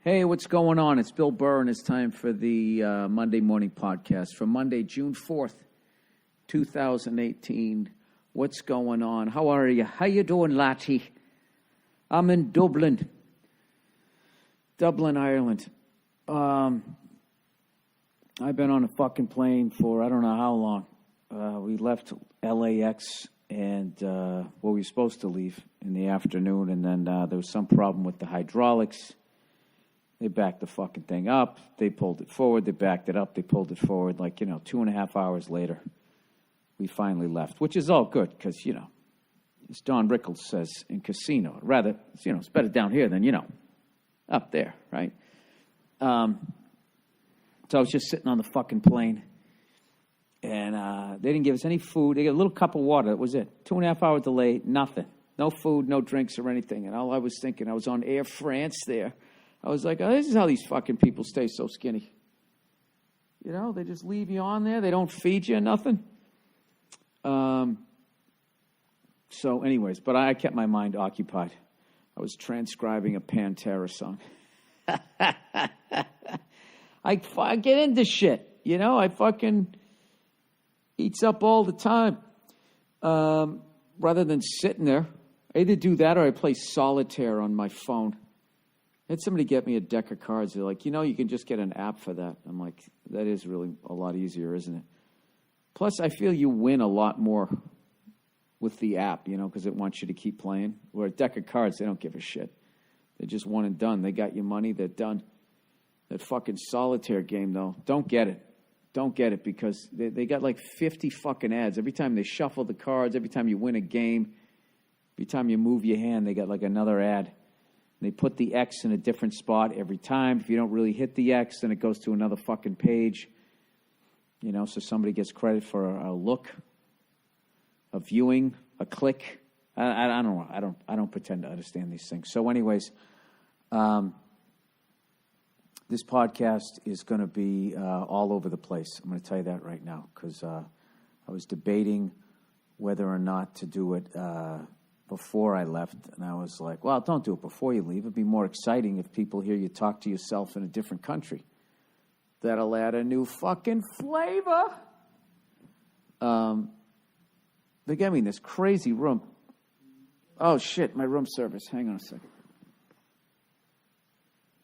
Hey, what's going on? It's Bill Burr, and it's time for the Monday morning podcast for Monday, June 4th, 2018. What's going on? How are you? How you doing, Laddie? I'm in Dublin, Ireland. I've been on a fucking plane for I don't know how long. We left LAX and we were supposed to leave in the afternoon, and then there was some problem with the hydraulics. They backed the fucking thing up. They pulled it forward. They backed it up. They pulled it forward. 2.5 hours later, we finally left, which is all good because, as Don Rickles says in Casino, rather, it's better down here than, up there, right? So I was just sitting on the fucking plane, and they didn't give us any food. They got a little cup of water. That was it. 2.5 hour delay, nothing. No food, no drinks or anything. And all I was thinking, I was on Air France there. I was like, oh, this is how these fucking people stay so skinny. They just leave you on there. They don't feed you nothing. So anyways, but I kept my mind occupied. I was transcribing a Pantera song. I get into shit. I fucking eats up all the time. Rather than sitting there, I either do that or I play solitaire on my phone. I had somebody get me a deck of cards. They're like, you can just get an app for that. I'm like, that is really a lot easier, isn't it? Plus, I feel you win a lot more with the app, because it wants you to keep playing. Where a deck of cards, they don't give a shit. They're just one and done. They got your money. They're done. That fucking solitaire game, though, don't get it. Don't get it because they got like 50 fucking ads. Every time they shuffle the cards, every time you win a game, every time you move your hand, they got like another ad. They put the X in a different spot every time. If you don't really hit the X, then it goes to another fucking page. So somebody gets credit for a look, a viewing, a click. I don't know. I don't pretend to understand these things. So anyways, this podcast is going to be all over the place. I'm going to tell you that right now because I was debating whether or not to do it before I left, and I was like, well, don't do it before you leave. It'd be more exciting if people hear you talk to yourself in a different country. That'll add a new fucking flavor. They gave me this crazy room. Oh, shit, my room service. Hang on a second.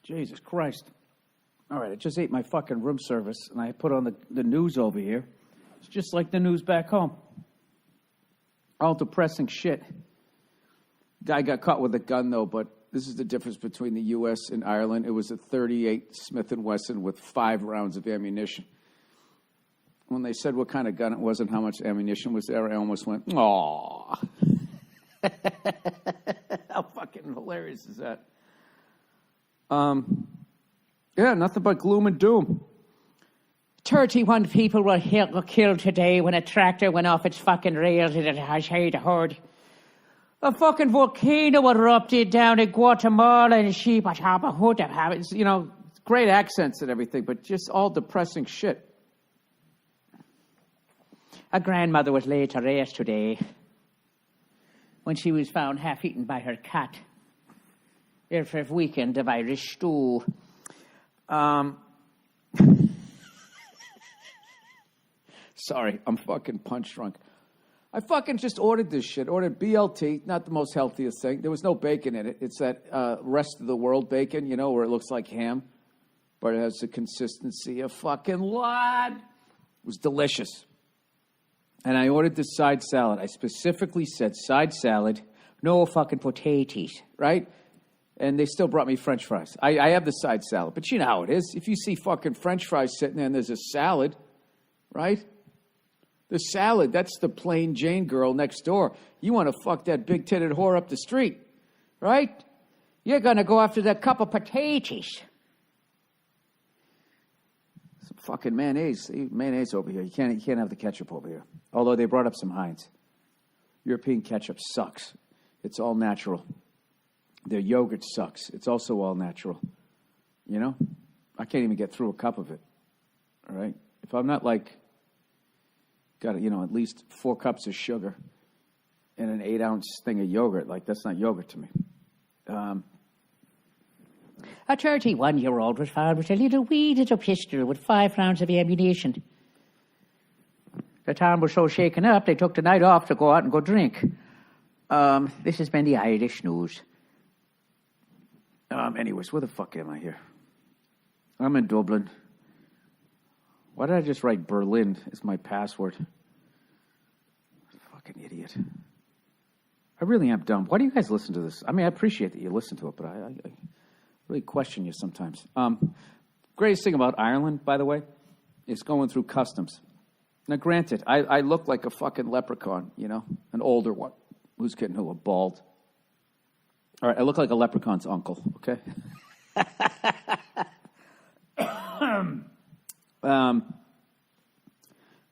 Jesus Christ. All right, I just ate my fucking room service, and I put on the news over here. It's just like the news back home. All depressing shit. Guy got caught with a gun, though, but this is the difference between the U.S. and Ireland. It was a .38 Smith & Wesson with 5 rounds of ammunition. When they said what kind of gun it was and how much ammunition was there, I almost went, aww. How fucking hilarious is that? Yeah, nothing but gloom and doom. 31 people were killed today when a tractor went off its fucking rails in a herd. A fucking volcano erupted down in Guatemala and Great accents and everything, but just all depressing shit. A grandmother was laid to rest today when she was found half-eaten by her cat. Their first weekend of Irish stew. Sorry, I'm fucking punch drunk. I fucking just ordered this shit. Ordered BLT, not the most healthiest thing. There was no bacon in it. It's that rest of the world bacon, where it looks like ham, but it has the consistency of fucking lard. It was delicious. And I ordered this side salad. I specifically said side salad, no fucking potatoes, right? And they still brought me French fries. I have the side salad, but you know how it is. If you see fucking French fries sitting there and there's a salad, right? The salad, that's the plain Jane girl next door. You want to fuck that big-titted whore up the street, right? You're going to go after that cup of potatoes. Some fucking mayonnaise. Mayonnaise over here. You can't have the ketchup over here. Although they brought up some Heinz. European ketchup sucks. It's all natural. Their yogurt sucks. It's also all natural. I can't even get through a cup of it. All right? If I'm not got at least 4 cups of sugar and an 8-ounce thing of yogurt, that's not yogurt to me. A 31-year-old was found with a little weeded up pistol with 5 rounds of ammunition. The town was so shaken up, they took the night off to go out and go drink. This has been the Irish news. Anyways, where the fuck am I here? I'm in Dublin. Why did I just write Berlin as my password? Fucking idiot. I really am dumb. Why do you guys listen to this? I mean, I appreciate that you listen to it, but I really question you sometimes. Greatest thing about Ireland, by the way, is going through customs. Now, granted, I look like a fucking leprechaun, you know, an older one. Who's kidding who? A bald. All right, I look like a leprechaun's uncle, okay?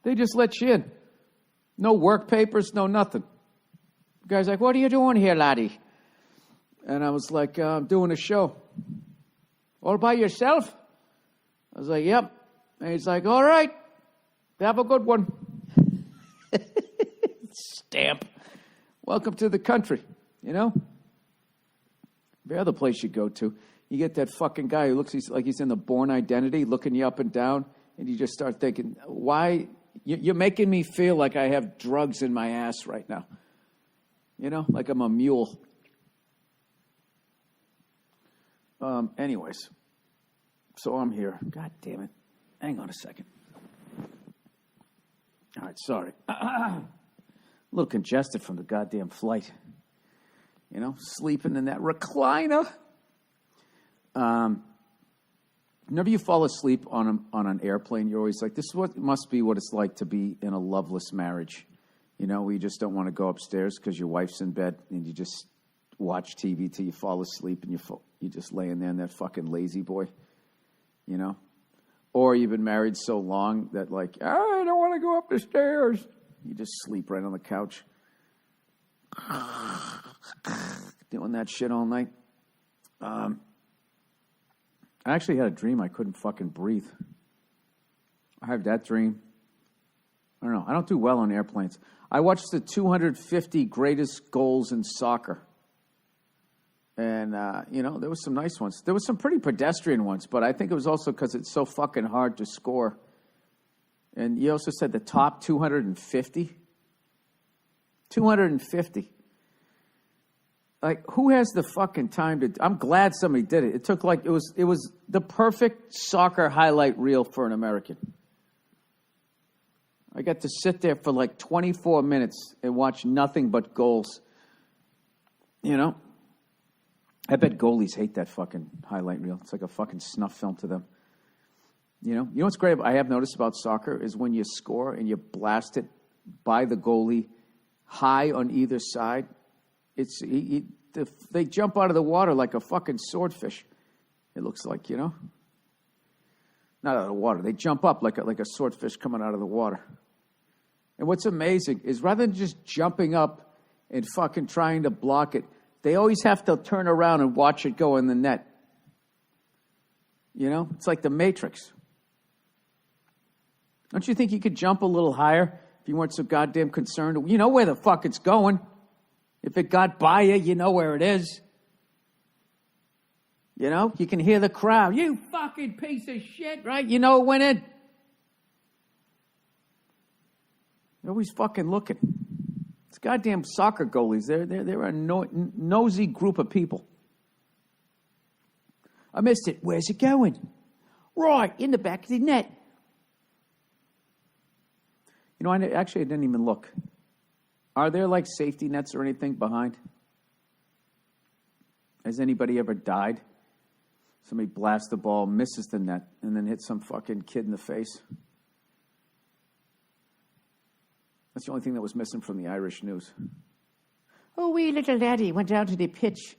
They just let you in. No work papers, no nothing. The guy's like, what are you doing here, laddie? And I was like, I'm doing a show. All by yourself? I was like, yep. And he's like, all right, have a good one. Stamp. Welcome to the country, you know? Every other place you go to, you get that fucking guy who looks like he's in the Born Identity, looking you up and down, and you just start thinking, why? You're making me feel like I have drugs in my ass right now. You know, like I'm a mule. Anyways, so I'm here. God damn it. Hang on a second. All right, sorry. A little congested from the goddamn flight. You know, sleeping in that recliner. Whenever you fall asleep on an airplane, you're always like, this must be what it's like to be in a loveless marriage. You know, where you just don't want to go upstairs because your wife's in bed and you just watch TV till you fall asleep and you're just laying there in that fucking lazy boy, you know? Or you've been married so long that like, I don't want to go up the stairs. You just sleep right on the couch. Doing that shit all night. I actually had a dream I couldn't fucking breathe. I had that dream. I don't know. I don't do well on airplanes. I watched the 250 greatest goals in soccer. And, you know, there was some nice ones. There was some pretty pedestrian ones, but I think it was also because it's so fucking hard to score. And you also said the top 250? 250. Like, who has the fucking time to... I'm glad somebody did it. It took like... It was the perfect soccer highlight reel for an American. I got to sit there for like 24 minutes and watch nothing but goals. You know? I bet goalies hate that fucking highlight reel. It's like a fucking snuff film to them. You know what's great I have noticed about soccer is when you score and you blast it by the goalie high on either side, they jump out of the water like a fucking swordfish. It looks like, you know? Not out of the water. They jump up like a swordfish coming out of the water. And what's amazing is rather than just jumping up and fucking trying to block it, they always have to turn around and watch it go in the net. You know? It's like the Matrix. Don't you think you could jump a little higher if you weren't so goddamn concerned? You know where the fuck it's going. If it got by you, you know where it is. You know? You can hear the crowd. You fucking piece of shit, right? You know it went in. They're always fucking looking. It's goddamn soccer goalies. They're a nosy group of people. I missed it. Where's it going? Right, in the back of the net. You know, I didn't even look. Are there like safety nets or anything behind? Has anybody ever died? Somebody blasts the ball, misses the net, and then hits some fucking kid in the face. That's the only thing that was missing from the Irish news. Oh, wee little laddie went down to the pitch.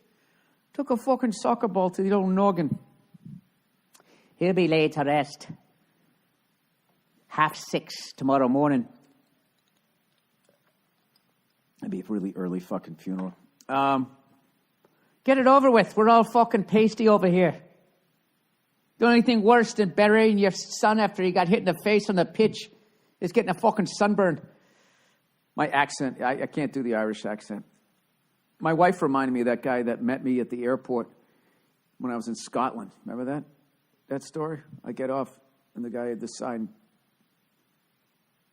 Took a fucking soccer ball to the old noggin. He'll be laid to rest. 6:30 tomorrow morning. It'd be a really early fucking funeral. Get it over with. We're all fucking pasty over here. The only thing worse than burying your son after he got hit in the face on the pitch is getting a fucking sunburn. My accent, I can't do the Irish accent. My wife reminded me of that guy that met me at the airport. when I was in Scotland. Remember that story? I get off, and the guy had the sign.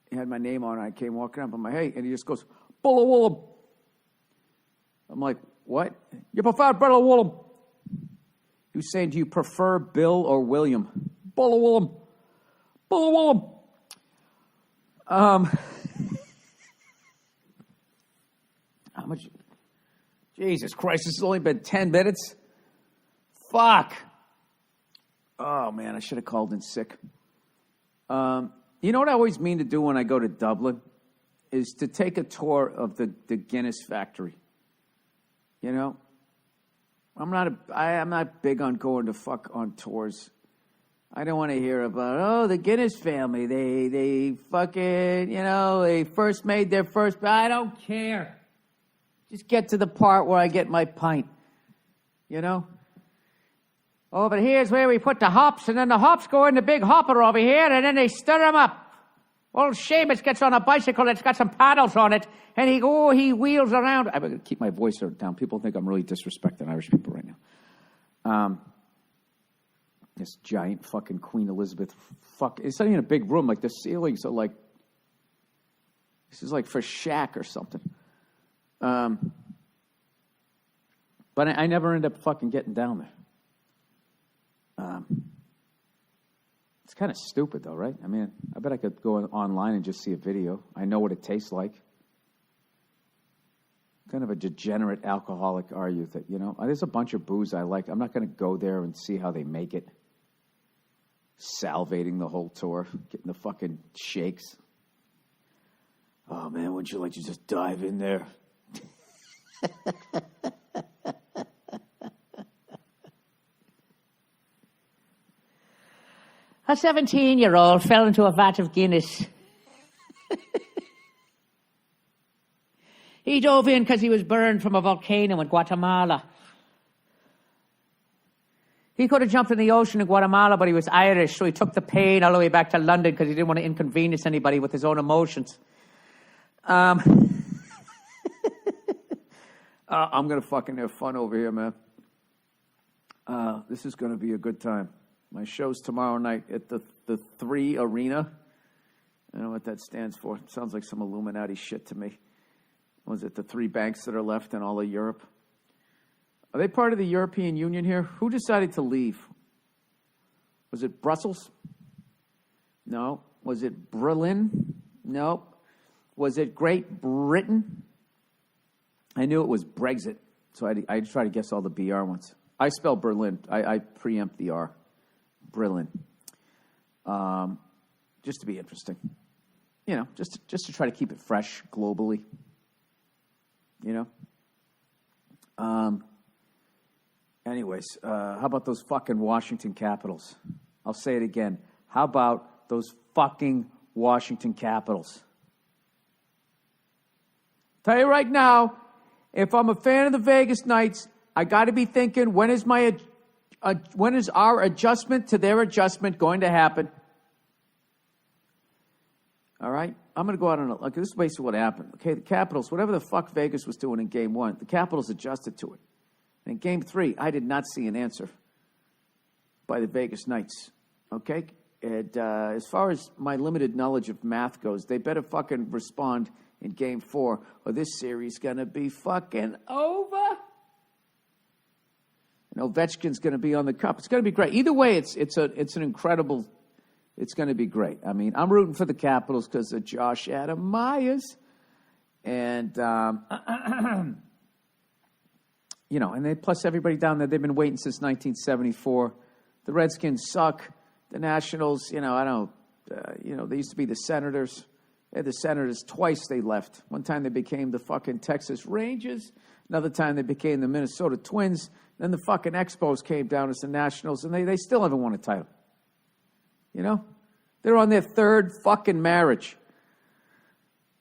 He had my name on it. I came walking up. I'm like, hey, and he just goes, Bullawullum. I'm like, what? You prefer Bullawullum? He was saying, do you prefer Bill or William? Bullawullum. Bullawullum. How much? Jesus Christ, this has only been 10 minutes? Fuck. Oh, man, I should have called in sick. You know what I always mean to do when I go to Dublin? Is to take a tour of the Guinness factory. You know? I'm not big on going to fuck on tours. I don't want to hear about, the Guinness family. They fucking, they first made their first. I don't care. Just get to the part where I get my pint. Oh, but here's where we put the hops, and then the hops go in the big hopper over here, and then they stir them up. Old Seamus gets on a bicycle that's got some paddles on it, and he wheels around. I'm going to keep my voice down. People think I'm really disrespecting Irish people right now. This giant fucking Queen Elizabeth it's not even a big room. Like, the ceilings are like, this is like for Shaq or something. But I never end up fucking getting down there. It's kind of stupid, though, right? I mean, I bet I could go online and just see a video. I know what it tastes like. Kind of a degenerate alcoholic are you that, there's a bunch of booze I like. I'm not going to go there and see how they make it. Salivating the whole tour, getting the fucking shakes. Oh, man, wouldn't you like to just dive in there? A 17-year-old fell into a vat of Guinness. He dove in because he was burned from a volcano in Guatemala. He could have jumped in the ocean in Guatemala, but he was Irish, so he took the pain all the way back to London because he didn't want to inconvenience anybody with his own emotions. I'm going to fucking have fun over here, man. This is going to be a good time. My show's tomorrow night at the 3 Arena. I don't know what that stands for. It sounds like some Illuminati shit to me. Was it the 3 banks that are left in all of Europe? Are they part of the European Union here? Who decided to leave? Was it Brussels? No. Was it Berlin? No. Was it Great Britain? I knew it was Brexit, so I try to guess all the BR ones. I spell Berlin. I preempt the R. Berlin. Just to be interesting. Just to try to keep it fresh globally. Anyways, how about those fucking Washington Capitals? I'll say it again. How about those fucking Washington Capitals? Tell you right now, if I'm a fan of the Vegas Knights, I got to be thinking, when is our adjustment to their adjustment going to happen? All right? I'm going to go out on this is basically what happened. Okay, the Capitals, whatever the fuck Vegas was doing in Game 1, the Capitals adjusted to it. And in Game 3, I did not see an answer by the Vegas Knights. Okay? And as far as my limited knowledge of math goes, they better fucking respond in Game 4, or this series going to be fucking over. And Ovechkin's going to be on the cup. It's going to be great. Either way, it's an incredible. It's going to be great. I mean, I'm rooting for the Capitals because of Josh Adam Myers, and and they plus everybody down there. They've been waiting since 1974. The Redskins suck. The Nationals, they used to be the Senators. They had the Senators twice. They left. One time they became the fucking Texas Rangers. Another time they became the Minnesota Twins. Then the fucking Expos came down as the Nationals, and they still haven't won a title. They're on their 3rd fucking marriage.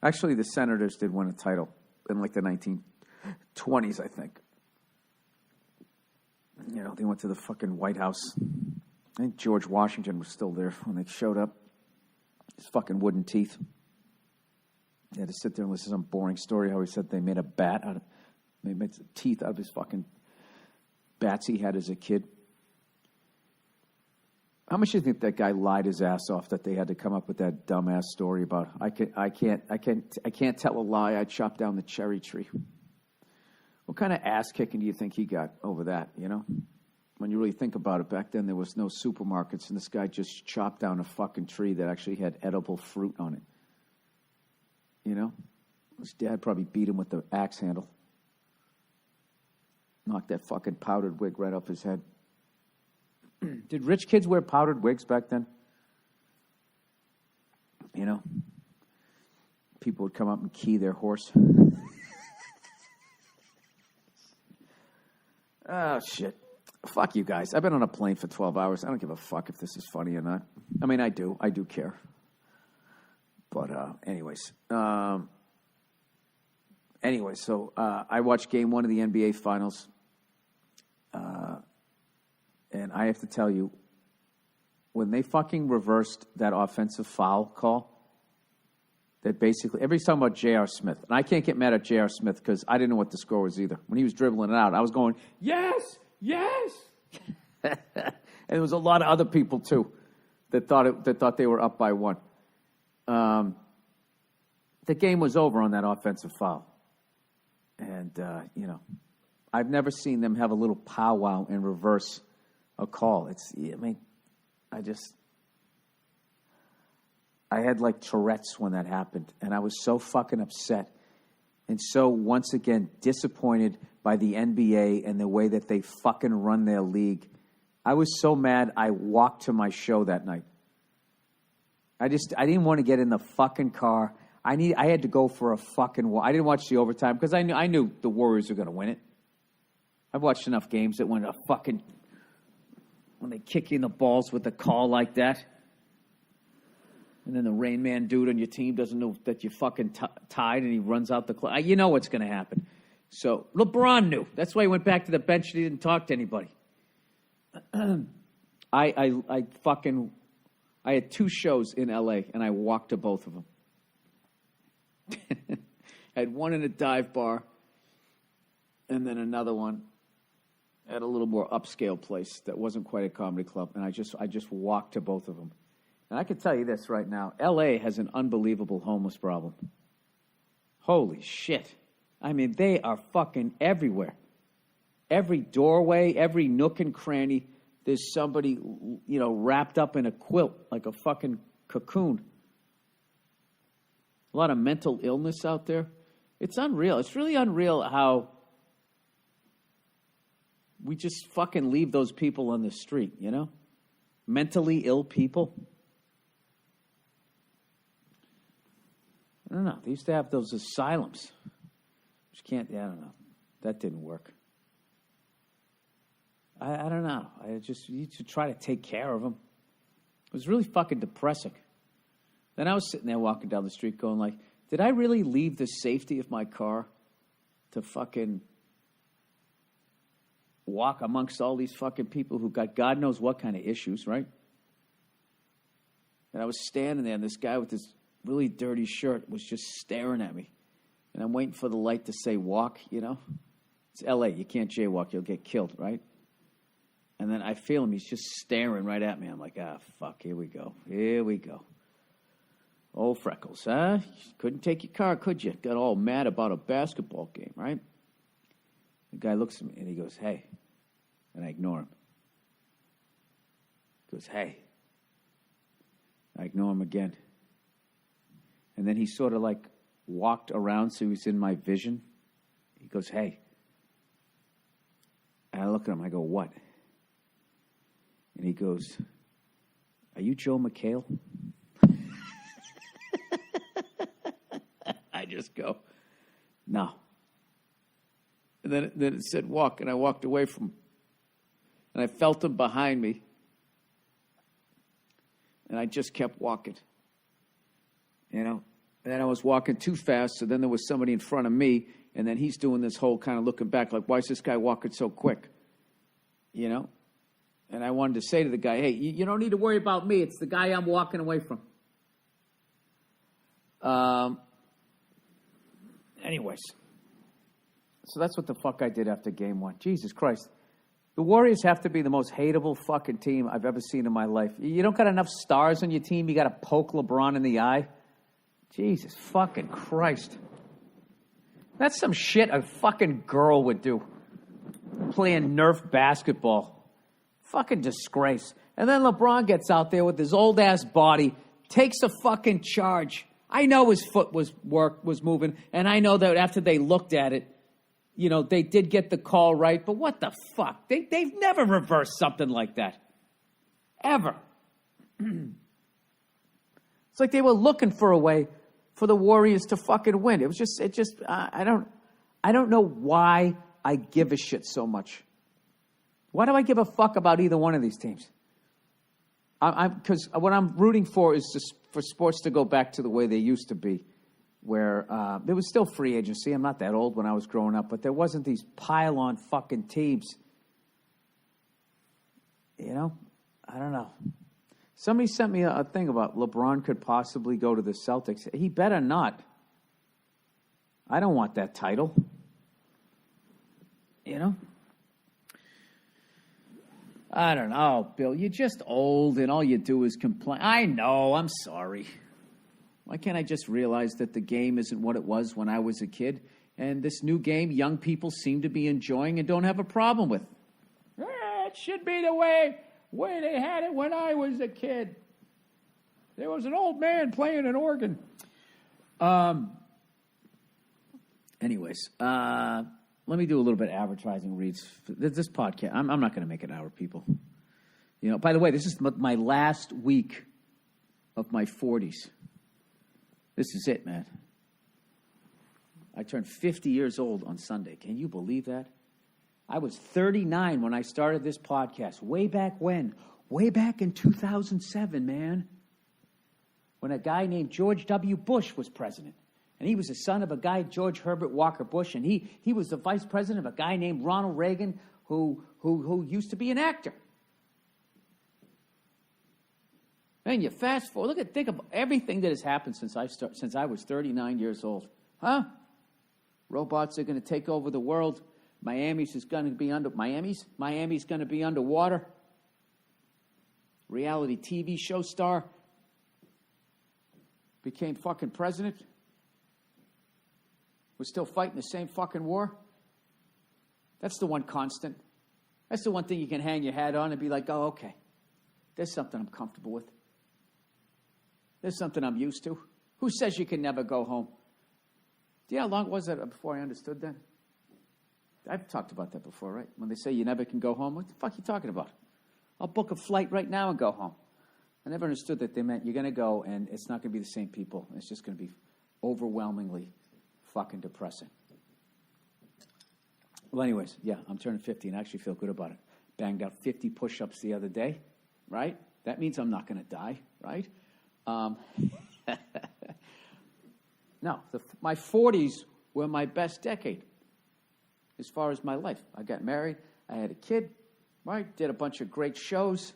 Actually, the Senators did win a title in like the 1920s, I think. They went to the fucking White House. I think George Washington was still there when they showed up. His fucking wooden teeth. They had to sit there and listen to some boring story how he said they made a bat out of, they made teeth out of his fucking bats he had as a kid. How much do you think that guy lied his ass off that they had to come up with that dumbass story about I can't tell a lie. I chopped down the cherry tree. What kind of ass kicking do you think he got over that? You know, when you really think about it, back then there was no supermarkets, and this guy just chopped down a fucking tree that actually had edible fruit on it. You know, his dad probably beat him with the axe handle, knocked that fucking powdered wig right off his head. Did rich kids wear powdered wigs back then? You know, people would come up and key their horse. Oh, shit. Fuck you guys. I've been on a plane for 12 hours. I don't give a fuck if this is funny or not. I mean, I do. I do care. But anyways. So I watched Game 1 of the NBA Finals. And I have to tell you, when they fucking reversed that offensive foul call, that basically, everybody's talking about J.R. Smith. And I can't get mad at J.R. Smith because I didn't know what the score was either. When he was dribbling it out, I was going, yes, yes. And there was a lot of other people, too, that thought they were up by one. The game was over on that offensive foul. And, you know, I've never seen them have a little powwow and reverse a call. I had like Tourette's when that happened, and I was so fucking upset and so, once again, disappointed by the NBA and the way that they fucking run their league. I was so mad I walked to my show that night. I didn't want to get in the fucking car. I had to go for a fucking walk. I didn't watch the overtime because I knew the Warriors were going to win it. I've watched enough games that when they kick you in the balls with a call like that, and then the Rain Man dude on your team doesn't know that you're fucking tied, and he runs out the clock. You know what's going to happen. So LeBron knew. That's why he went back to the bench and he didn't talk to anybody. I had 2 shows in L.A., and I walked to both of them. I had one in a dive bar, and then another one at a little more upscale place that wasn't quite a comedy club, and I just walked to both of them. And I can tell you this right now, L.A. has an unbelievable homeless problem. Holy shit. I mean, they are fucking everywhere. Every doorway, every nook and cranny, there's somebody, you know, wrapped up in a quilt like a fucking cocoon. A lot of mental illness out there. It's unreal. It's really unreal how we just fucking leave those people on the street, you know? Mentally ill people. I don't know. They used to have those asylums. I don't know. That didn't work. I don't know. You should try to take care of them. It was really fucking depressing. Then I was sitting there walking down the street going like, did I really leave the safety of my car to fucking walk amongst all these fucking people who got God knows what kind of issues, right? And I was standing there, and this guy with this really dirty shirt was just staring at me. And I'm waiting for the light to say walk, you know? It's L.A. You can't jaywalk. You'll get killed, right? And then I feel him. He's just staring right at me. I'm like, fuck, here we go. Here we go. Old Freckles, huh? Couldn't take your car, could you? Got all mad about a basketball game, right? The guy looks at me, and he goes, hey. And I ignore him. He goes, hey. I ignore him again. And then he sort of like walked around so he was in my vision. He goes, hey. And I look at him, I go, what? And he goes, are you Joe McHale? I just go, no. And then it said walk, and I walked away from him. And I felt him behind me. And I just kept walking. You know? And then I was walking too fast, so then there was somebody in front of me, and then he's doing this whole kind of looking back, like, why is this guy walking so quick? You know? And I wanted to say to the guy, hey, you don't need to worry about me. It's the guy I'm walking away from. Anyways. So that's what the fuck I did after game 1. Jesus Christ. The Warriors have to be the most hateable fucking team I've ever seen in my life. You don't got enough stars on your team. You got to poke LeBron in the eye. Jesus fucking Christ. That's some shit a fucking girl would do. Playing Nerf basketball. Fucking disgrace. And then LeBron gets out there with his old-ass body, takes a fucking charge. I know his foot was moving, and I know that after they looked at it, you know, they did get the call right, but what the fuck? They've never reversed something like that. Ever. It's like they were looking for a way for the Warriors to fucking win. I don't know why I give a shit so much. Why do I give a fuck about either one of these teams? Because what I'm rooting for is just for sports to go back to the way they used to be, where there was still free agency. I'm not that old when I was growing up, but there wasn't these pile-on fucking teams. You know? I don't know. Somebody sent me a thing about LeBron could possibly go to the Celtics. He better not. I don't want that title. You know? I don't know, Bill. You're just old and all you do is complain. I know. I'm sorry. Why can't I just realize that the game isn't what it was when I was a kid? And this new game, young people seem to be enjoying and don't have a problem with. It should be the way they had it when I was a kid. There was an old man playing an organ. Anyways, let me do a little bit of advertising reads. This podcast, I'm not going to make an hour, people. You know, by the way, this is my last week of my 40s. This is it, man. I turned 50 years old on Sunday. Can you believe that? I was 39 when I started this podcast. Way back when? Way back in 2007, man. When a guy named George W. Bush was president. And he was the son of a guy, George Herbert Walker Bush, and he was the vice president of a guy named Ronald Reagan, who used to be an actor. Man, you fast forward. Think of everything that has happened since I was 39 years old. Huh? Robots are going to take over the world. Miami's going to be underwater. Reality TV show star became fucking president. We're still fighting the same fucking war. That's the one constant. That's the one thing you can hang your hat on and be like, oh, okay. There's something I'm comfortable with. There's something I'm used to. Who says you can never go home? Do you know how long was that before I understood that? I've talked about that before, right? When they say you never can go home, what the fuck are you talking about? I'll book a flight right now and go home. I never understood that they meant you're going to go and it's not going to be the same people. It's just going to be overwhelmingly fucking depressing. Well, anyways, yeah, I'm turning 50 and I actually feel good about it. Banged out 50 push-ups the other day, right? That means I'm not going to die, right? No, my 40s were my best decade as far as my life. I got married. I had a kid, right? Did a bunch of great shows.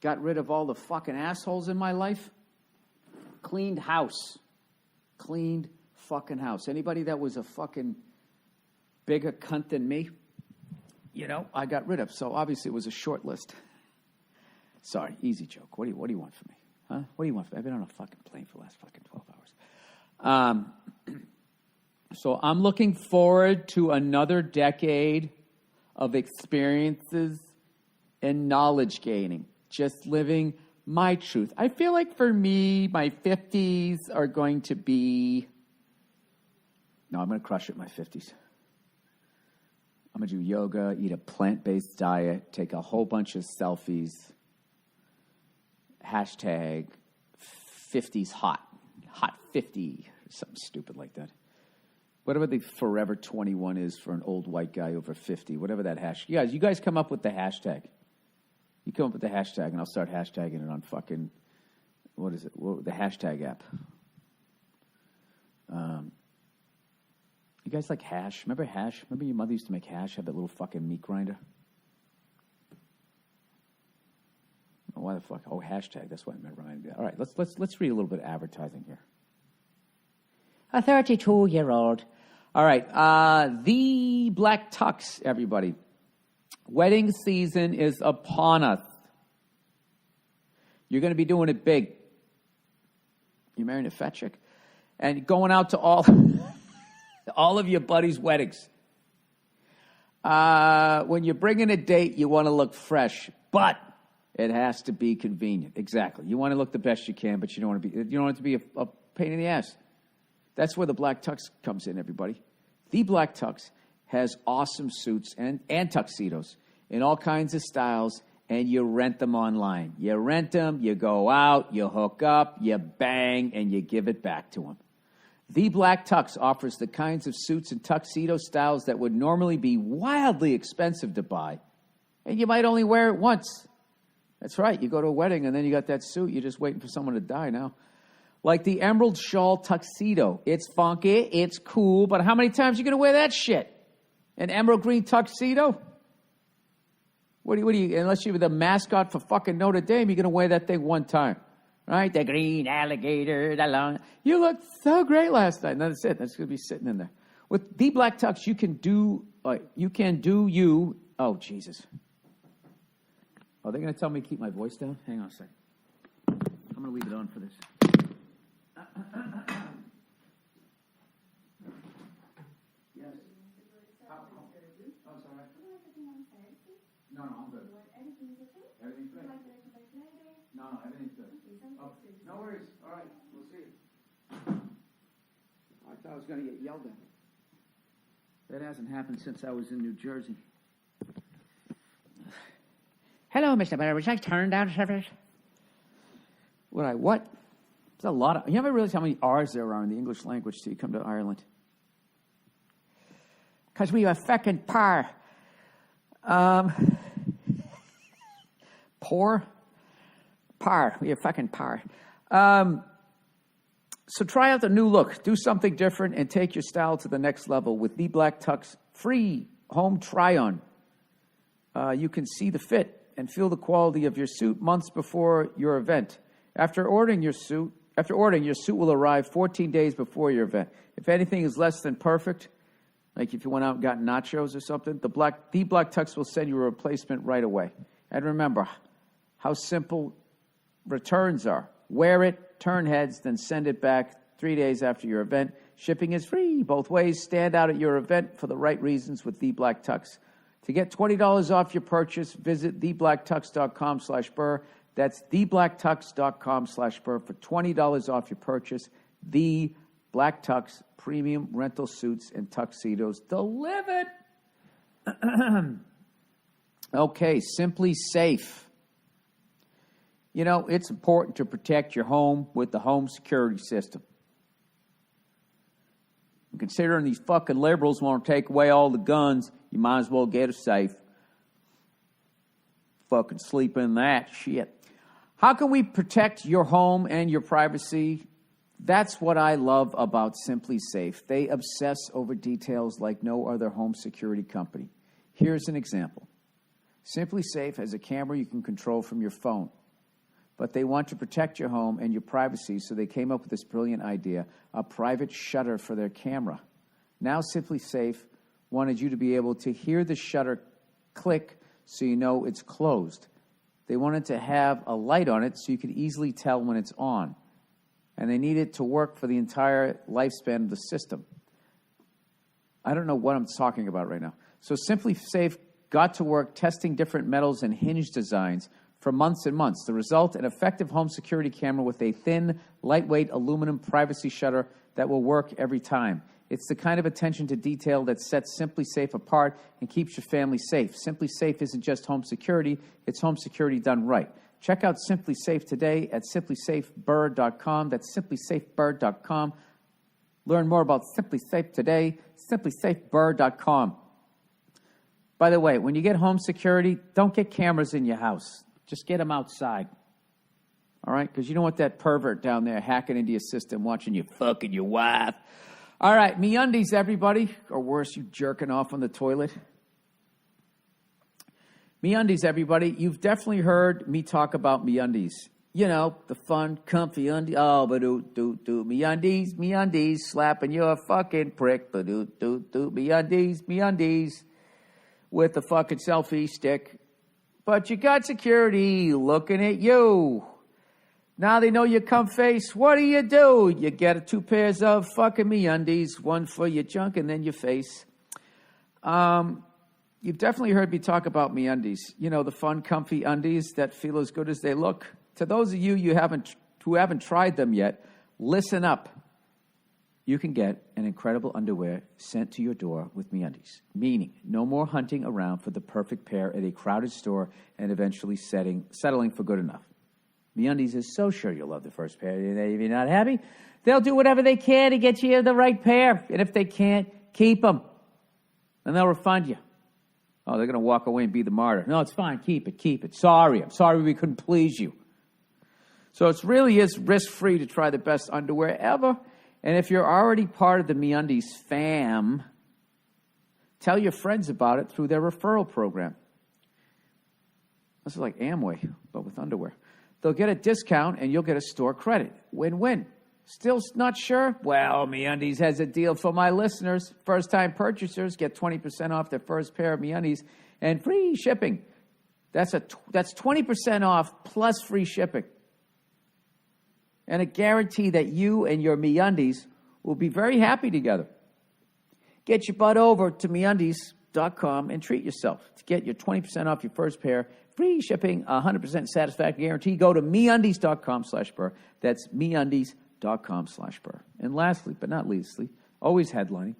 Got rid of all the fucking assholes in my life. Cleaned house. Cleaned fucking house. Anybody that was a fucking bigger cunt than me, you know, I got rid of. So obviously it was a short list. Sorry, easy joke. What do you want from me? Huh? What do you want from me? I've been on a fucking plane for the last fucking 12 hours. So I'm looking forward to another decade of experiences and knowledge gaining. Just living my truth. I feel like for me, my 50s are going to be... No, I'm going to crush it in my 50s. I'm going to do yoga, eat a plant-based diet, take a whole bunch of selfies. Hashtag 50s hot. Hot 50. Something stupid like that. Whatever the Forever 21 is for an old white guy over 50. Whatever that hashtag. You guys come up with the hashtag. You come up with the hashtag, and I'll start hashtagging it on fucking... What is it? The hashtag app. You guys like hash? Remember hash? Remember your mother used to make hash, have that little fucking meat grinder? Oh, why the fuck? Oh, hashtag. That's what I reminded me. All right, let's read a little bit of advertising here. A 32-year-old. All right, the Black Tux, everybody. Wedding season is upon us. You're going to be doing it big. You're marrying a fat chick. And going out to all of your buddies' weddings. When you're bringing a date, you want to look fresh, but it has to be convenient. Exactly. You want to look the best you can, but you don't want it to be a pain in the ass. That's where the Black Tux comes in, everybody. The Black Tux has awesome suits and tuxedos in all kinds of styles, and you rent them online. You rent them, you go out, you hook up, you bang, and you give it back to them. The Black Tux offers the kinds of suits and tuxedo styles that would normally be wildly expensive to buy, and you might only wear it once. That's right, you go to a wedding, and then you got that suit, you're just waiting for someone to die now. Like the Emerald Shawl Tuxedo. It's funky, it's cool, but how many times are you going to wear that shit? An emerald green tuxedo? What do you, unless you're the mascot for fucking Notre Dame, you're going to wear that thing one time. Right? The green alligator, the long. You looked so great last night. And that's it. That's going to be sitting in there. With the Black Tux, you can do you. Oh, Jesus. Are they going to tell me to keep my voice down? Hang on a second. I'm going to leave it on for this. Yes. Oh, it's all right. No, I'm good. Everything's good. No, everything's good. Oh, no worries. All right, we'll see. I thought I was going to get yelled at. That hasn't happened since I was in New Jersey. Hello, Mr. Burr. Would you like to turn down service? What? There's a lot of... You never realize how many R's there are in the English language till you come to Ireland. Because we are fucking par. Poor? Par. We are fucking par. So try out the new look. Do something different and take your style to the next level with the Black Tux free home try-on. You can see the fit and feel the quality of your suit months before your event. After ordering, your suit will arrive 14 days before your event. If anything is less than perfect, like if you went out and got nachos or something, the Black Tux will send you a replacement right away. And remember how simple returns are. Wear it, turn heads, then send it back 3 days after your event. Shipping is free both ways. Stand out at your event for the right reasons with the Black Tux. To get $20 off your purchase, visit theblacktux.com/Burr. That's theblacktux.com/Burr for $20 off your purchase. The Black Tux premium rental suits and tuxedos delivered. Okay, Simply Safe. You know, it's important to protect your home with the home security system. Considering these fucking liberals want to take away all the guns, you might as well get a safe. Fucking sleep in that shit. How can we protect your home and your privacy? That's what I love about Simply Safe. They obsess over details like no other home security company. Here's an example. Simply Safe has a camera you can control from your phone. But they want to protect your home and your privacy, so they came up with this brilliant idea, a private shutter for their camera. Now Simply Safe wanted you to be able to hear the shutter click so you know it's closed. They wanted to have a light on it so you could easily tell when it's on. And they need it to work for the entire lifespan of the system. I don't know what I'm talking about right now. So Simply Safe got to work testing different metals and hinge designs for months and months. The result, an effective home security camera with a thin, lightweight aluminum privacy shutter that will work every time. It's the kind of attention to detail that sets Simply Safe apart and keeps your family safe. Simply Safe isn't just home security, it's home security done right. Check out Simply Safe today at simplysafeburr.com. That's simplysafeburr.com. Learn more about Simply Safe today, simplysafeburr.com. By the way, when you get home security, don't get cameras in your house. Just get them outside. All right? Because you don't want that pervert down there hacking into your system, watching you fucking your wife. All right, MeUndies, everybody. Or worse, you jerking off on the toilet. MeUndies, everybody. You've definitely heard me talk about MeUndies. You know, the fun, comfy undies. Oh, ba-do-do-do. MeUndies, slapping your fucking prick. Ba-do-do-do. MeUndies. with a fucking selfie stick. But you got security looking at you. Now they know you come face. What do? You get 2 pairs of fucking MeUndies, one for your junk and then your face. You've definitely heard me talk about MeUndies. You know, the fun, comfy undies that feel as good as they look. To those of you who haven't tried them yet, listen up. You can get an incredible underwear sent to your door with MeUndies. Meaning, no more hunting around for the perfect pair at a crowded store and eventually settling for good enough. MeUndies is so sure you'll love the first pair. If you're not happy, they'll do whatever they can to get you the right pair. And if they can't, keep them. And they'll refund you. Oh, they're going to walk away and be the martyr. No, it's fine. Keep it. I'm sorry we couldn't please you. So it really is risk-free to try the best underwear ever. And if you're already part of the MeUndies fam, tell your friends about it through their referral program. This is like Amway, but with underwear. They'll get a discount and you'll get a store credit. Win-win. Still not sure? Well, MeUndies has a deal for my listeners. First-time purchasers get 20% off their first pair of MeUndies and free shipping. That's 20% off plus free shipping. And a guarantee that you and your MeUndies will be very happy together. Get your butt over to MeUndies.com and treat yourself. To get your 20% off your first pair, free shipping, 100% satisfaction guarantee, go to MeUndies.com/Burr. That's MeUndies.com/Burr. And lastly, but not leastly, always headlining,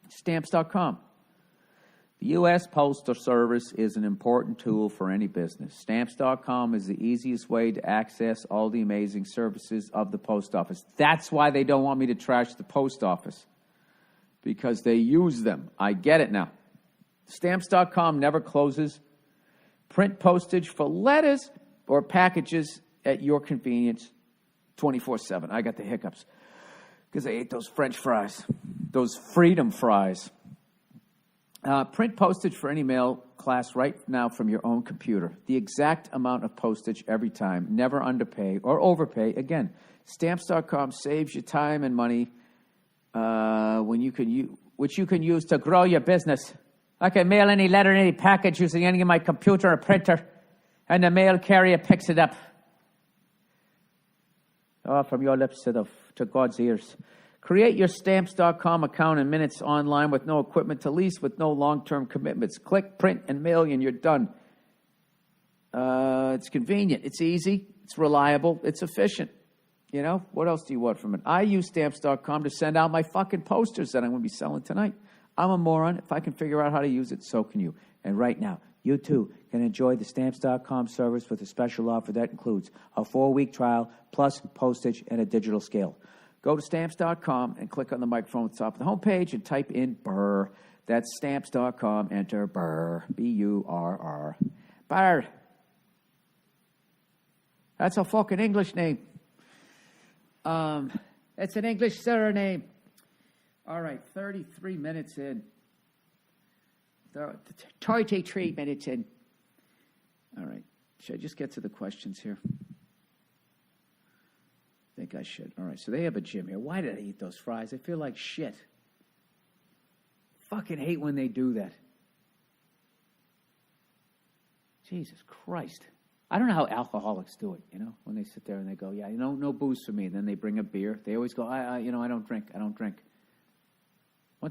Stamps.com. The U.S. Postal Service is an important tool for any business. Stamps.com is the easiest way to access all the amazing services of the post office. That's why they don't want me to trash the post office, because they use them. I get it now. Stamps.com never closes. Print postage for letters or packages at your convenience 24/7. I got the hiccups because I ate those French fries, those freedom fries. Print postage for any mail class right now from your own computer. The exact amount of postage every time. Never underpay or overpay. Again, Stamps.com saves you time and money which you can use to grow your business. I can mail any letter, any package using any of my computer or printer, and the mail carrier picks it up. Oh, from your lips to God's ears. Create your Stamps.com account in minutes online with no equipment to lease, with no long-term commitments. Click, print, and mail, and you're done. It's convenient. It's easy. It's reliable. It's efficient. You know, what else do you want from it? I use Stamps.com to send out my fucking posters that I'm going to be selling tonight. I'm a moron. If I can figure out how to use it, so can you. And right now, you too can enjoy the Stamps.com service with a special offer that includes a 4-week trial plus postage and a digital scale. Go to Stamps.com and click on the microphone at the top of the homepage and type in Burr. That's Stamps.com. Enter Burr. B-U-R-R. Burr. That's a fucking English name. It's an English surname. All right, 33 minutes in. 33 minutes in. All right. Should I just get to the questions here? I think I should. All right, so they have a gym here. Why did I eat those fries? I feel like shit. Fucking hate when they do that. Jesus Christ. I don't know how alcoholics do it, you know, when they sit there and they go, yeah, you know, no booze for me. And then they bring a beer. They always go, I don't drink.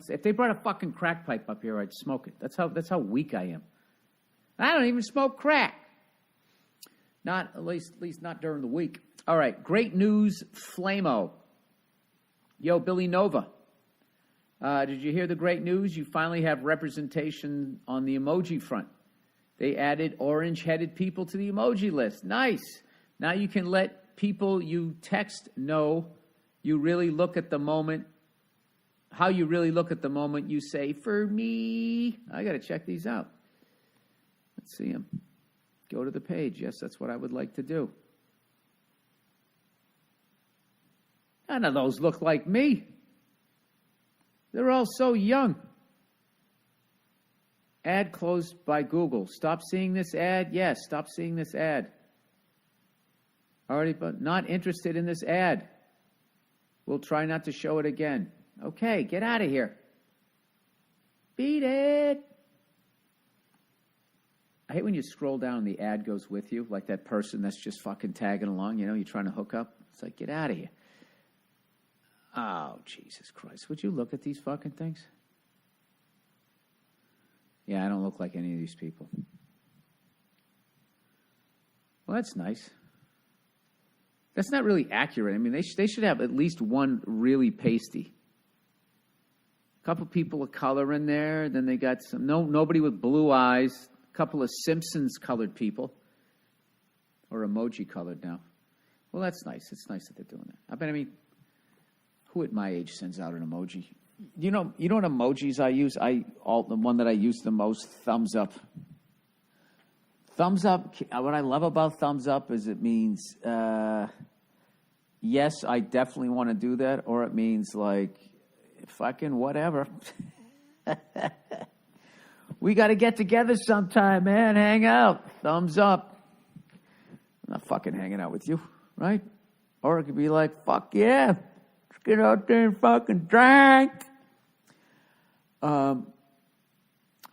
If they brought a fucking crack pipe up here, I'd smoke it. That's how weak I am. I don't even smoke crack. Not, at least not during the week. All right, great news, Flamo. Yo, Billy Nova. Did you hear the great news? You finally have representation on the emoji front. They added orange-headed people to the emoji list. Nice. Now you can let people you text know you really look at the moment, how you really look at the moment you say, for me. I got to check these out. Let's see them. Go to the page. Yes, that's what I would like to do. None of those look like me. They're all so young. Ad closed by Google. Stop seeing this ad? Yes, stop seeing this ad. Already, but not interested in this ad. We'll try not to show it again. Okay, get out of here. Beat it. I hate when you scroll down and the ad goes with you, like that person that's just fucking tagging along, you know, you're trying to hook up. It's like, get out of here. Oh, Jesus Christ. Would you look at these fucking things? Yeah, I don't look like any of these people. Well, that's nice. That's not really accurate. I mean, they should have at least one really pasty. A couple people of color in there. Then they got nobody with blue eyes. A couple of Simpsons colored people. Or emoji colored now. Well, that's nice. It's nice that they're doing that. I mean, who at my age sends out an emoji? You know what emojis I use? The one that I use the most, thumbs up. Thumbs up, what I love about thumbs up is it means, yes, I definitely want to do that, or it means like, fucking whatever. We got to get together sometime, man, hang out, thumbs up. I'm not fucking hanging out with you, right? Or it could be like, fuck yeah, let's get out there and fucking drink.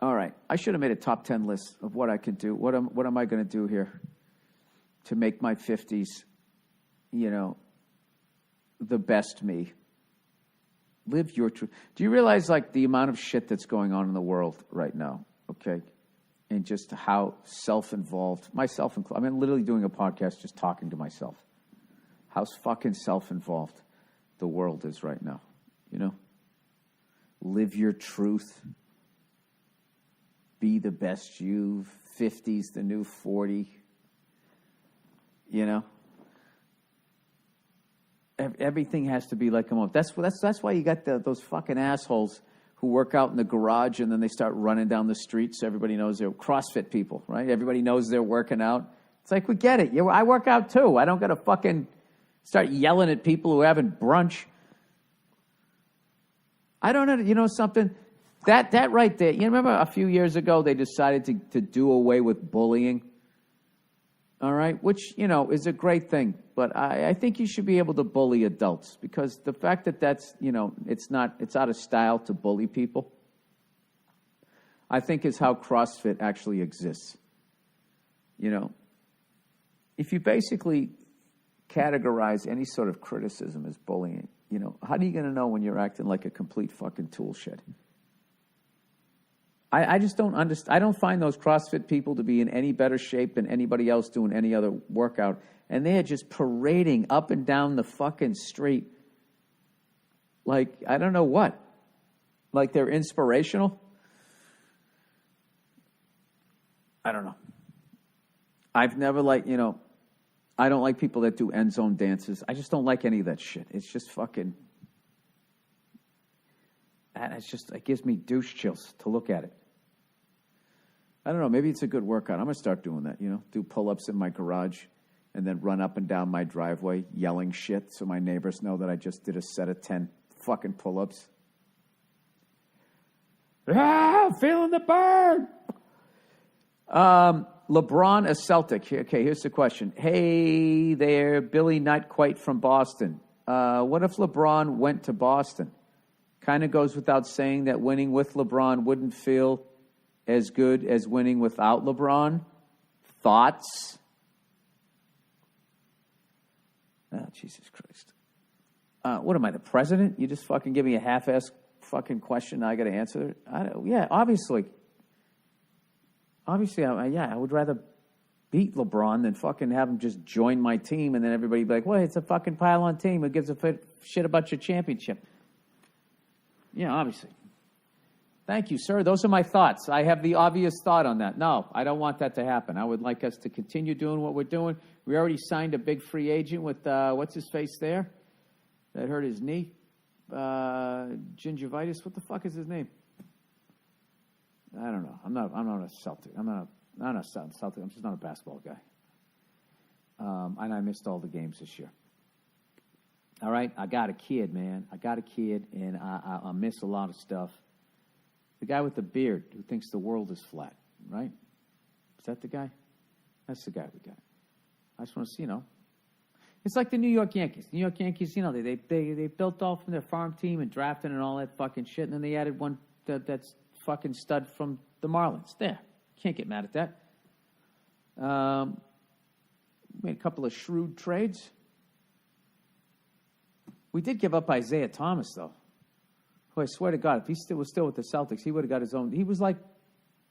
All right, I should have made a top 10 list of what I could do. What am I going to do here to make my 50s, you know, the best me? Live your truth. Do you realize, like, the amount of shit that's going on in the world right now, okay? And just how self-involved, myself included. I mean, literally doing a podcast just talking to myself. How fucking self-involved the world is right now, you know? Live your truth. Be the best you. 50's the new 40. You know? Everything has to be like a moment. That's why you got those fucking assholes who work out in the garage and then they start running down the street so everybody knows they're CrossFit people, right? Everybody knows they're working out. It's like, we get it. Yeah, I work out too. I don't got to fucking start yelling at people who are having brunch. I don't know. You know something? That right there. You remember a few years ago they decided to do away with bullying? All right? Which, you know, is a great thing. But I think you should be able to bully adults because the fact that that's, you know, it's out of style to bully people, I think is how CrossFit actually exists. You know, if you basically categorize any sort of criticism as bullying, you know, how are you going to know when you're acting like a complete fucking tool shed? I just don't understand. I don't find those CrossFit people to be in any better shape than anybody else doing any other workout. And they are just parading up and down the fucking street like, I don't know what. Like they're inspirational. I don't know. I've never you know, I don't like people that do end zone dances. I just don't like any of that shit. It's just fucking, and it gives me douche chills to look at it. I don't know. Maybe it's a good workout. I'm going to start doing that, you know, do pull-ups in my garage and then run up and down my driveway yelling shit so my neighbors know that I just did a set of 10 fucking pull-ups. Ah, feeling the burn. LeBron, a Celtic. Okay, here's the question. Hey there, Billy Not Quite from Boston. What if LeBron went to Boston? Kind of goes without saying that winning with LeBron wouldn't feel as good as winning without LeBron. Thoughts? Oh, Jesus Christ. What am I, the president? You just fucking give me a half-ass fucking question, now I got to answer it? Yeah, obviously. Obviously, I would rather beat LeBron than fucking have him just join my team and then everybody be like, well, it's a fucking pile-on team. Who gives a shit about your championship? Yeah, obviously. Thank you, sir. Those are my thoughts. I have the obvious thought on that. No, I don't want that to happen. I would like us to continue doing what we're doing. We already signed a big free agent with, what's his face there? That hurt his knee. Gingivitis. What the fuck is his name? I don't know. I'm not a Celtic. I'm not a Celtic. I'm just not a basketball guy. And I missed all the games this year. All right? I got a kid, man. I got a kid, and I miss a lot of stuff. The guy with the beard who thinks the world is flat, right? Is that the guy? That's the guy we got. I just want to see, you know. It's like the New York Yankees. New York Yankees, you know, they built off from their farm team and drafted and all that fucking shit, and then they added one that's fucking stud from the Marlins. There. Can't get mad at that. Made a couple of shrewd trades. We did give up Isaiah Thomas, though. Who I swear to God, if he was still with the Celtics, he would have got his own. He was like,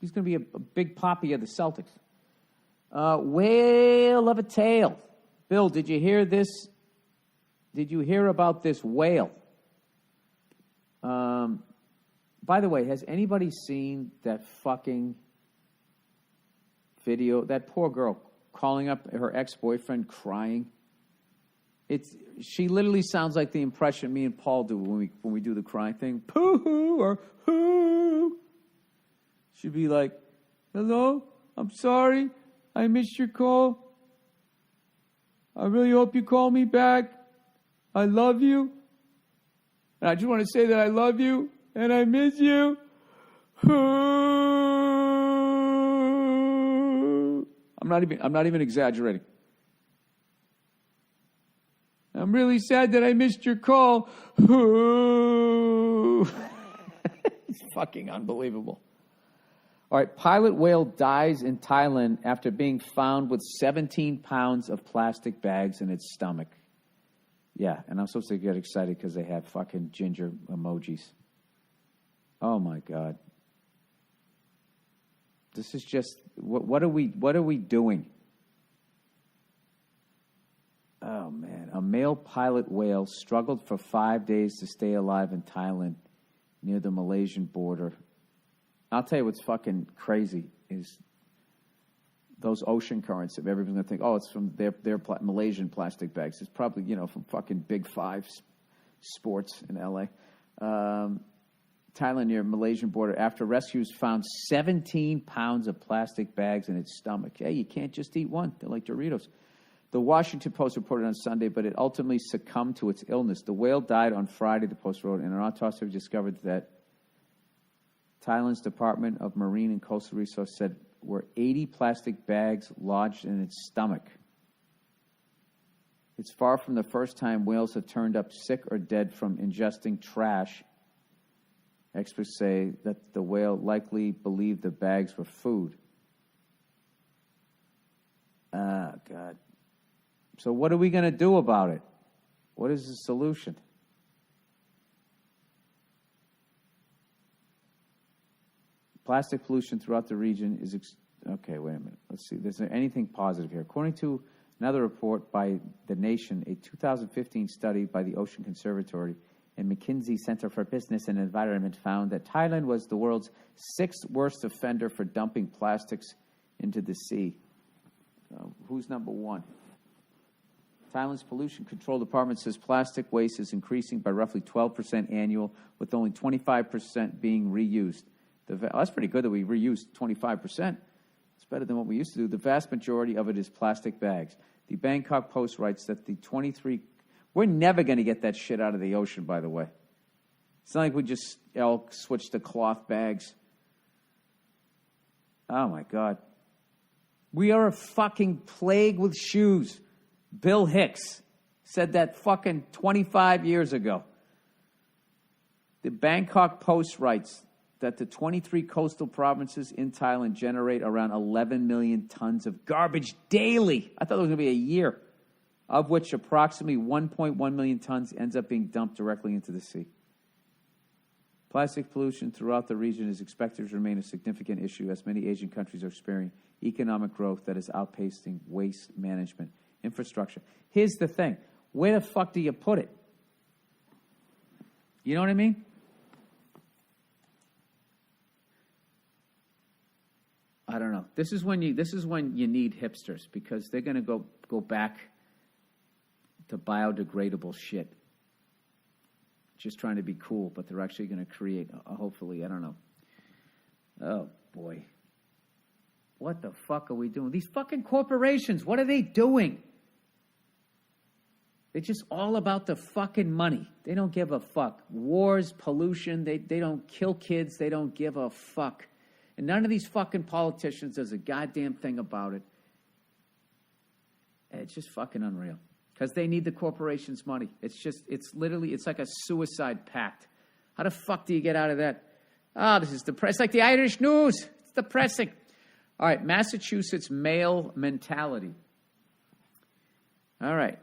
he's going to be a big poppy of the Celtics. Whale of a tale. Bill, did you hear this? Did you hear about this whale? By the way, has anybody seen that fucking video? That poor girl calling up her ex-boyfriend crying. She literally sounds like the impression me and Paul do when we do the crying thing. Pooh or hoo. She'd be like, "Hello, I'm sorry, I missed your call. I really hope you call me back. I love you. And I just want to say that I love you and I miss you." I'm not even exaggerating. I'm really sad that I missed your call. It's fucking unbelievable. All right, pilot whale dies in Thailand after being found with 17 pounds of plastic bags in its stomach. Yeah, and I'm supposed to get excited because they have fucking ginger emojis. Oh my God. This is just, what are we doing? Oh man, a male pilot whale struggled for 5 days to stay alive in Thailand near the Malaysian border. I'll tell you what's fucking crazy is those ocean currents. If everyone's going to think, oh, it's from their Malaysian plastic bags. It's probably, from fucking Big Five Sports in L.A. Thailand near Malaysian border after rescuers found 17 pounds of plastic bags in its stomach. Hey, you can't just eat one. They're like Doritos. The Washington Post reported on Sunday, but it ultimately succumbed to its illness. The whale died on Friday, the Post wrote, and an autopsy discovered that Thailand's Department of Marine and Coastal Resources said were 80 plastic bags lodged in its stomach. It's far from the first time whales have turned up sick or dead from ingesting trash. Experts say that the whale likely believed the bags were food. Ah, God. So what are we going to do about it? What is the solution? Plastic pollution throughout the region is... Okay, wait a minute. Let's see. Is there anything positive here? According to another report by The Nation, a 2015 study by the Ocean Conservatory and McKinsey Center for Business and Environment found that Thailand was the world's 6th worst offender for dumping plastics into the sea. Who's number one? Thailand's Pollution Control Department says plastic waste is increasing by roughly 12% annual, with only 25% being reused. That's pretty good that we reused 25%. It's better than what we used to do. The vast majority of it is plastic bags. The Bangkok Post writes that the 23... We're never going to get that shit out of the ocean, by the way. It's not like we just switch to cloth bags. Oh, my God. We are a fucking plague with shoes. Bill Hicks said that fucking 25 years ago. The Bangkok Post writes that the 23 coastal provinces in Thailand generate around 11 million tons of garbage daily. I thought it was going to be a year, of which approximately 1.1 million tons ends up being dumped directly into the sea. Plastic pollution throughout the region is expected to remain a significant issue as many Asian countries are experiencing economic growth that is outpacing waste management infrastructure. Here's the thing. Where the fuck do you put it? You know what I mean? I don't know. This is when you need hipsters, because they're going to go back to biodegradable shit. Just trying to be cool, but they're actually going to create, hopefully, I don't know. Oh, boy. What the fuck are we doing? These fucking corporations, what are they doing? They're just all about the fucking money. They don't give a fuck. Wars, pollution, they don't kill kids. They don't give a fuck. And none of these fucking politicians does a goddamn thing about it. It's just fucking unreal. Because they need the corporation's money. It's like a suicide pact. How the fuck do you get out of that? Oh, this is depressing. It's like the Irish news. It's depressing. All right, Massachusetts male mentality. All right.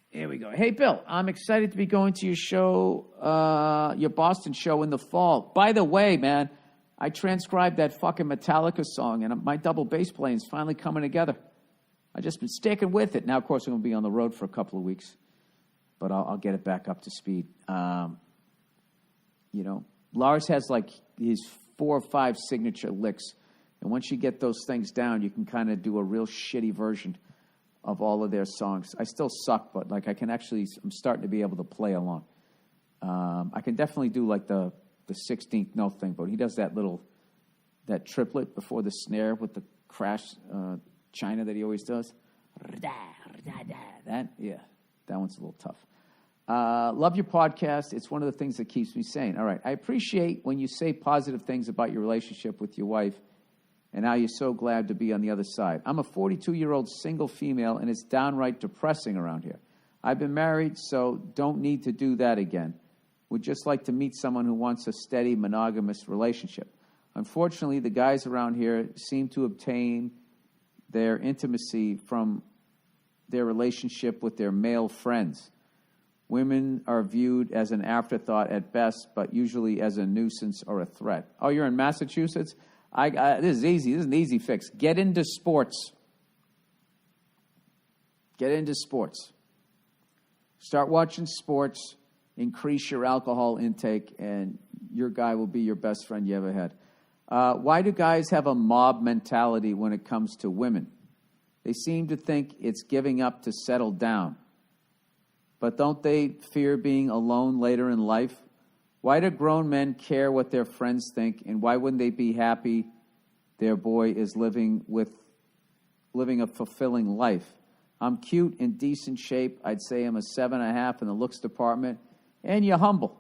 Here we go. Hey, Bill, I'm excited to be going to your show, your Boston show in the fall. By the way, man, I transcribed that fucking Metallica song, and my double bass playing is finally coming together. I've just been sticking with it. Now, of course, I'm going to be on the road for a couple of weeks, but I'll get it back up to speed. Lars has like his 4 or 5 signature licks, and once you get those things down, you can kind of do a real shitty version of all of their songs. I still suck, but like I'm starting to be able to play along. I can definitely do like the 16th note thing, but he does that triplet before the snare with the crash China that he always does. That one's a little tough. Love your podcast. It's one of the things that keeps me sane. All right. I appreciate when you say positive things about your relationship with your wife and how you're so glad to be on the other side. I'm a 42-year-old single female, and it's downright depressing around here. I've been married, so don't need to do that again. Would just like to meet someone who wants a steady, monogamous relationship. Unfortunately, the guys around here seem to obtain their intimacy from their relationship with their male friends. Women are viewed as an afterthought at best, but usually as a nuisance or a threat. Oh, you're in Massachusetts? This is easy. This is an easy fix. Get into sports. Get into sports. Start watching sports. Increase your alcohol intake, and your guy will be your best friend you ever had. Why do guys have a mob mentality when it comes to women? They seem to think it's giving up to settle down. But don't they fear being alone later in life? Why do grown men care what their friends think, and why wouldn't they be happy their boy is living a fulfilling life? I'm cute, in decent shape. I'd say I'm a 7.5 in the looks department, and you're humble.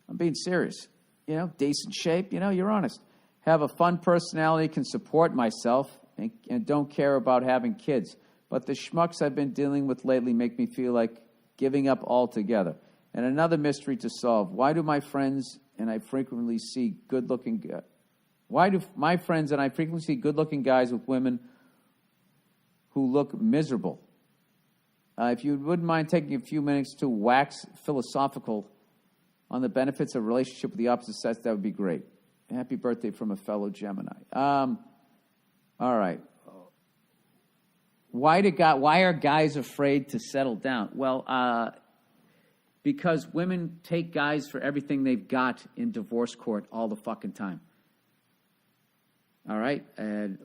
I'm being serious. Decent shape, you're honest. Have a fun personality, can support myself, and don't care about having kids. But the schmucks I've been dealing with lately make me feel like giving up altogether. And another mystery to solve. Why do my friends and I frequently see good-looking guys with women who look miserable? If you wouldn't mind taking a few minutes to wax philosophical on the benefits of a relationship with the opposite sex, that would be great. Happy birthday from a fellow Gemini. All right. Why are guys afraid to settle down? Well, because women take guys for everything they've got in divorce court all the fucking time. All right? And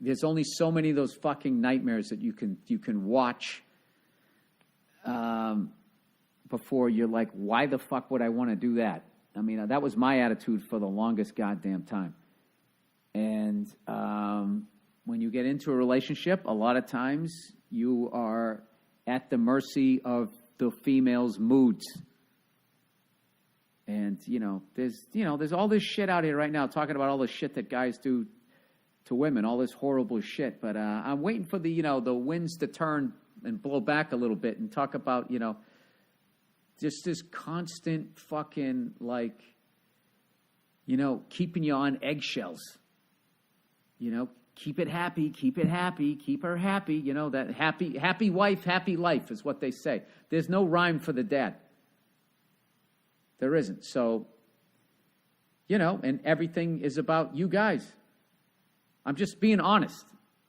there's only so many of those fucking nightmares that you can watch before you're like, why the fuck would I want to do that? I mean, that was my attitude for the longest goddamn time. And when you get into a relationship, a lot of times you are at the mercy of the female's moods. And, there's all this shit out here right now talking about all the shit that guys do to women, all this horrible shit. But I'm waiting for the winds to turn and blow back a little bit and talk about, just this constant fucking, keeping you on eggshells. Keep it happy, keep her happy. That happy wife, happy life is what they say. There's no rhyme for the dad. There isn't. So, and everything is about you guys. I'm just being honest.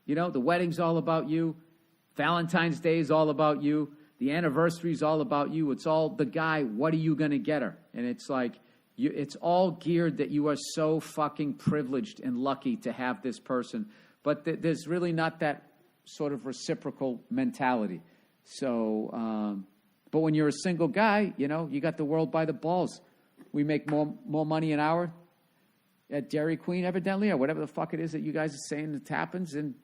The wedding's all about you. Valentine's Day is all about you. The anniversary is all about you. It's all the guy. What are you going to get her? And it's like, it's all geared that you are so fucking privileged and lucky to have this person. But there's really not that sort of reciprocal mentality. So, but when you're a single guy, you got the world by the balls. We make more money an hour at Dairy Queen, evidently, or whatever the fuck it is that you guys are saying that happens. And,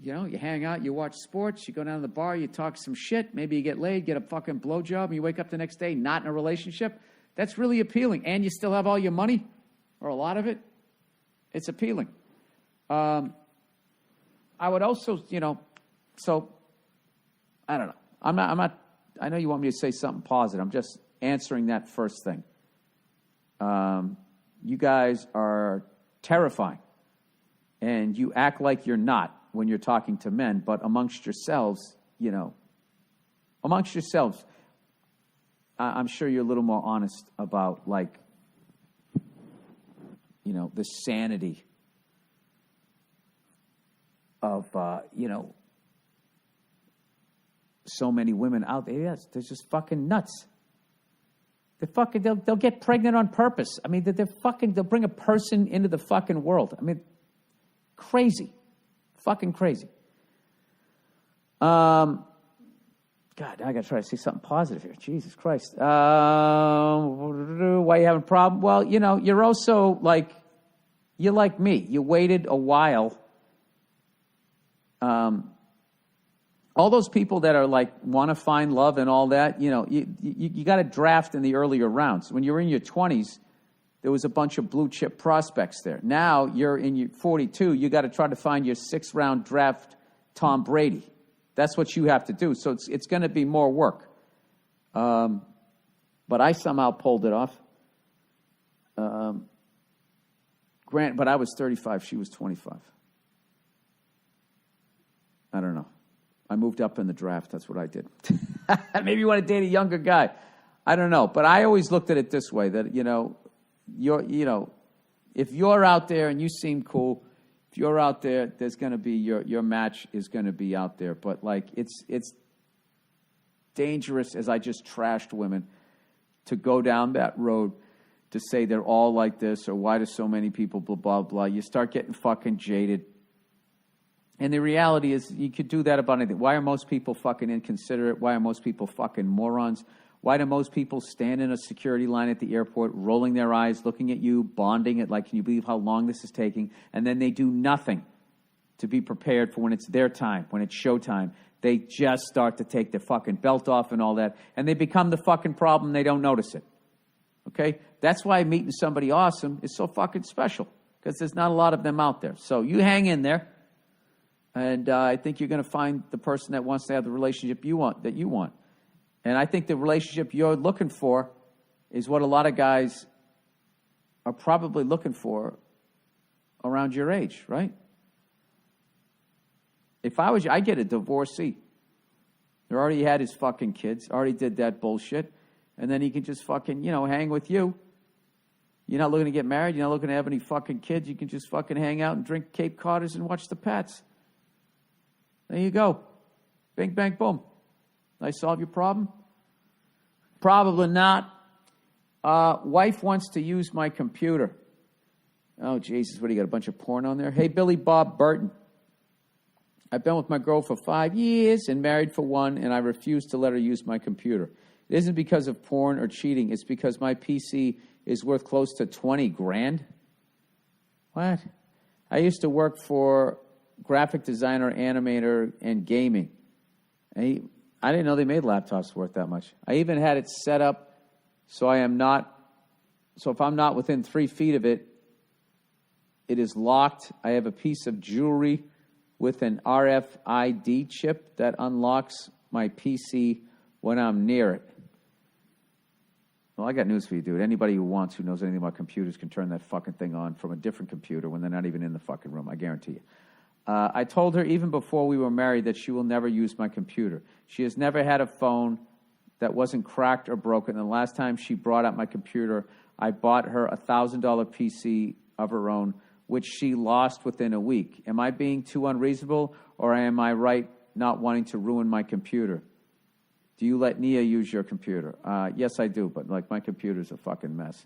you hang out, you watch sports, you go down to the bar, you talk some shit. Maybe you get laid, get a fucking blowjob, and you wake up the next day not in a relationship. That's really appealing. And you still have all your money, or a lot of it. It's appealing. I would also, so, I don't know. I'm not, I know you want me to say something positive. I'm just answering that first thing. You guys are terrifying. and you act like you're not when you're talking to men, but amongst yourselves, I'm sure you're a little more honest about, like, the sanity of, so many women out there. Yes, they're just fucking nuts. They'll get pregnant on purpose. I mean, they'll bring a person into the fucking world. I mean, crazy. Fucking crazy. God, now I got to try to say something positive here. Jesus Christ. Why you having a problem? Well, you're also you're like me. You waited a while. All those people that are want to find love and all that, you got to draft in the earlier rounds. When you were in your 20s, there was a bunch of blue chip prospects there. Now you're in your 42, you got to try to find your 6th round draft Tom Brady. That's what you have to do. So it's going to be more work. But I somehow pulled it off. But I was 35, she was 25. I don't know. I moved up in the draft. That's what I did. Maybe you want to date a younger guy. I don't know. But I always looked at it this way, that, if you're out there and you seem cool, if you're out there, there's going to be your match is going to be out there. But it's dangerous, as I just trashed women, to go down that road to say they're all like this, or why do so many people blah, blah, blah. You start getting fucking jaded. And the reality is, you could do that about anything. Why are most people fucking inconsiderate? Why are most people fucking morons? Why do most people stand in a security line at the airport, rolling their eyes, looking at you, bonding it, like, can you believe how long this is taking? And then they do nothing to be prepared for when it's their time, when it's showtime. They just start to take their fucking belt off and all that, and they become the fucking problem. They don't notice it. Okay? That's why meeting somebody awesome is so fucking special, because there's not a lot of them out there. So you hang in there. And I think you're going to find the person that wants to have the relationship you want. And I think the relationship you're looking for is what a lot of guys are probably looking for around your age, right? If I was you, I'd get a divorcee. He already had his fucking kids, already did that bullshit, and then he can just fucking, hang with you. You're not looking to get married. You're not looking to have any fucking kids. You can just fucking hang out and drink Cape Codders and watch the Pats. There you go. Bing, bang, boom. Did I solve your problem? Probably not. Wife wants to use my computer. Oh, Jesus, what do you got, a bunch of porn on there? Hey, Billy Bob Burton. I've been with my girl for 5 years and married for 1, and I refuse to let her use my computer. It isn't because of porn or cheating. It's because my PC is worth close to 20 grand. What? I used to work for graphic designer, animator, and gaming. I didn't know they made laptops worth that much. I even had it set up so if I'm not within 3 feet of it, it is locked. I have a piece of jewelry with an RFID chip that unlocks my PC when I'm near it. Well, I got news for you, dude. Anybody who knows anything about computers can turn that fucking thing on from a different computer when they're not even in the fucking room. I guarantee you. I told her even before we were married that she will never use my computer. She has never had a phone that wasn't cracked or broken. And the last time she brought out my computer, I bought her a $1,000 PC of her own, which she lost within a week. Am I being too unreasonable, or am I right not wanting to ruin my computer? Do you let Nia use your computer? Yes, I do, but my computer's a fucking mess.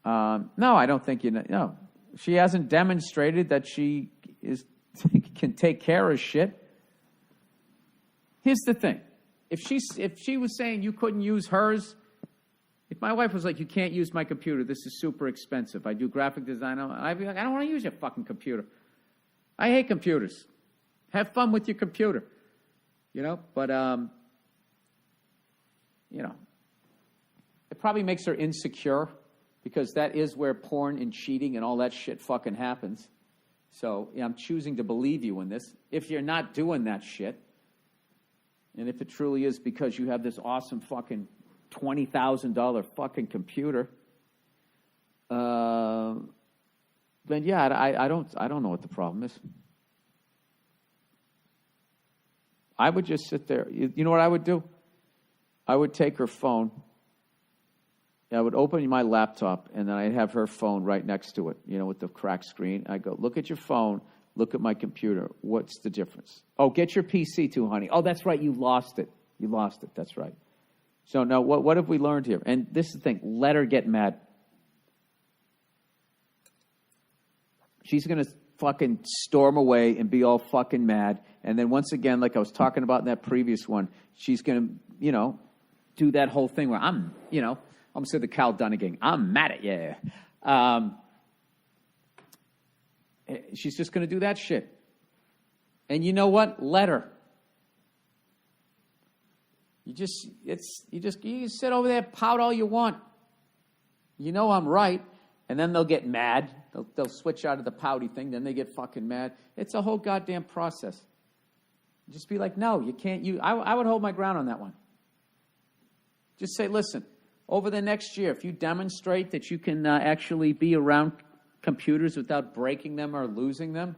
No, I don't think no. She hasn't demonstrated that she can take care of shit. Here's the thing. If she was saying you couldn't use hers, if my wife was like, you can't use my computer, this is super expensive, I do graphic design, I'd be like, I don't want to use your fucking computer. I hate computers. Have fun with your computer. But, it probably makes her insecure, because that is where porn and cheating and all that shit fucking happens. So I'm choosing to believe you in this. If you're not doing that shit, and if it truly is because you have this awesome fucking $20,000 fucking computer, then yeah, I don't know what the problem is. I would just sit there. You know what I would do? I would take her phone. I would open my laptop, and then I'd have her phone right next to it, with the cracked screen. I go, look at your phone. Look at my computer. What's the difference? Oh, get your PC too, honey. Oh, that's right. You lost it. That's right. So now what have we learned here? And this is the thing. Let her get mad. She's going to fucking storm away and be all fucking mad. And then once again, like I was talking about in that previous one, she's going to, do that whole thing where I'm going to say the Cal Dunnigan. I'm mad at you. She's just going to do that shit. And you know what? Let her. You sit over there, pout all you want. You know I'm right. And then they'll get mad. They'll switch out of the pouty thing. Then they get fucking mad. It's a whole goddamn process. Just be like, no, you can't. I would hold my ground on that one. Just say, listen, over the next year, if you demonstrate that you can actually be around computers without breaking them or losing them,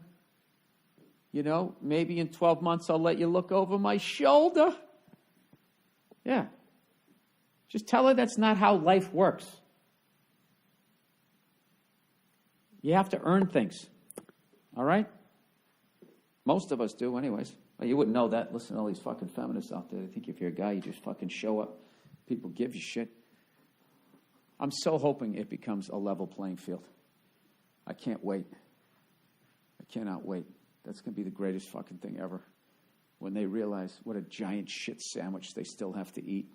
maybe in 12 months I'll let you look over my shoulder. Yeah. Just tell her that's not how life works. You have to earn things. All right? Most of us do anyways. Well, you wouldn't know that. Listen to all these fucking feminists out there. They think if you're a guy, you just fucking show up. People give you shit. I'm so hoping it becomes a level playing field. I can't wait. I cannot wait. That's going to be the greatest fucking thing ever. When they realize what a giant shit sandwich they still have to eat.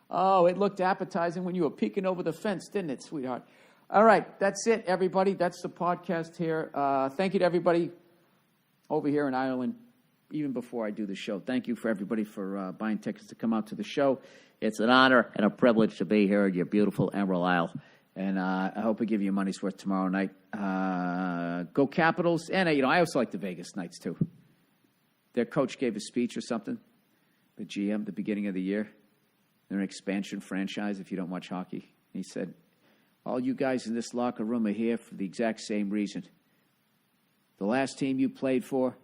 Oh, it looked appetizing when you were peeking over the fence, didn't it, sweetheart? All right, that's it, everybody. That's the podcast here. Thank you to everybody over here in Ireland, even before I do the show. Thank you for everybody for buying tickets to come out to the show. It's an honor and a privilege to be here in your beautiful Emerald Isle. And I hope we give you your money's worth tomorrow night. Go Capitals. And, I also like the Vegas Knights, too. Their coach gave a speech or something, the GM, the beginning of the year. They're an expansion franchise if you don't watch hockey. He said, all you guys in this locker room are here for the exact same reason. The last team you played for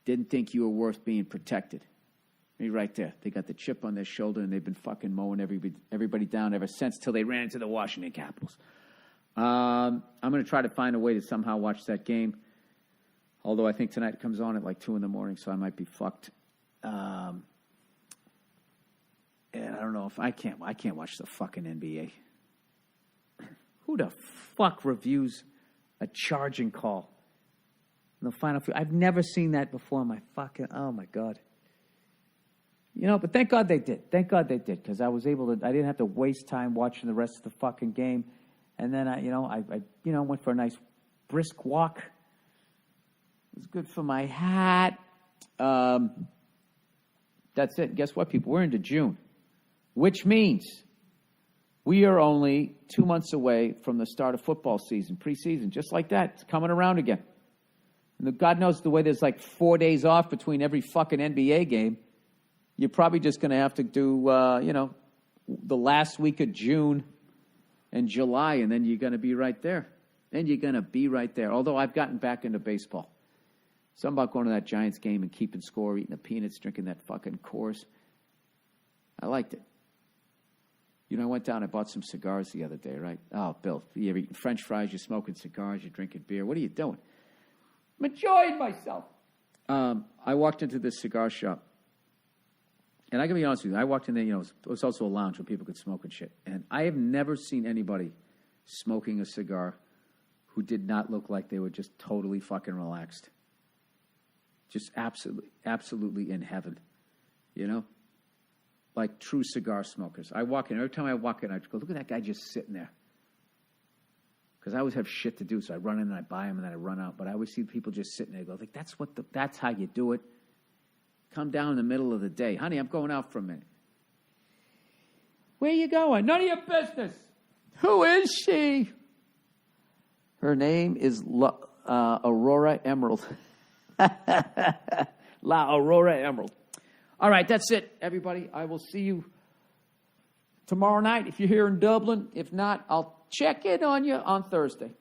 didn't think you were worth being protected. Right there. They got the chip on their shoulder, and they've been fucking mowing everybody down ever since till they ran into the Washington Capitals. I'm going to try to find a way to somehow watch that game, although I think tonight it comes on at like 2 a.m, so I might be fucked. And I don't know if I can't watch the fucking NBA. Who the fuck reviews a charging call in the final few? I've never seen that before in my fucking, oh my God. But thank God they did. Thank God they did, because I didn't have to waste time watching the rest of the fucking game. And then I went for a nice brisk walk. It was good for my hat. That's it. Guess what, people? We're into June, which means we are only 2 months away from the start of football season, preseason, just like that. It's coming around again. And God knows the way there's like 4 days off between every fucking NBA game. You're probably just going to have to do, the last week of June and July, and then you're going to be right there. Although I've gotten back into baseball. Something about going to that Giants game and keeping score, eating the peanuts, drinking that fucking Coors. I liked it. I went down, I bought some cigars the other day, right? Oh, Bill, you're eating French fries, you're smoking cigars, you're drinking beer. What are you doing? I'm enjoying myself. I walked into this cigar shop. And I can be honest with you, I walked in there, it was also a lounge where people could smoke and shit. And I have never seen anybody smoking a cigar who did not look like they were just totally fucking relaxed. Just absolutely in heaven, Like true cigar smokers. I walk in, every time I walk in, I go, look at that guy just sitting there. Because I always have shit to do, so I run in and I buy them and then I run out. But I always see people just sitting there. I go, like, that's how you do it. Come down in the middle of the day. Honey, I'm going out for a minute. Where you going? None of your business. Who is she? Her name is Aurora Emerald. La Aurora Emerald. All right, that's it, everybody. I will see you tomorrow night if you're here in Dublin. If not, I'll check in on you on Thursday.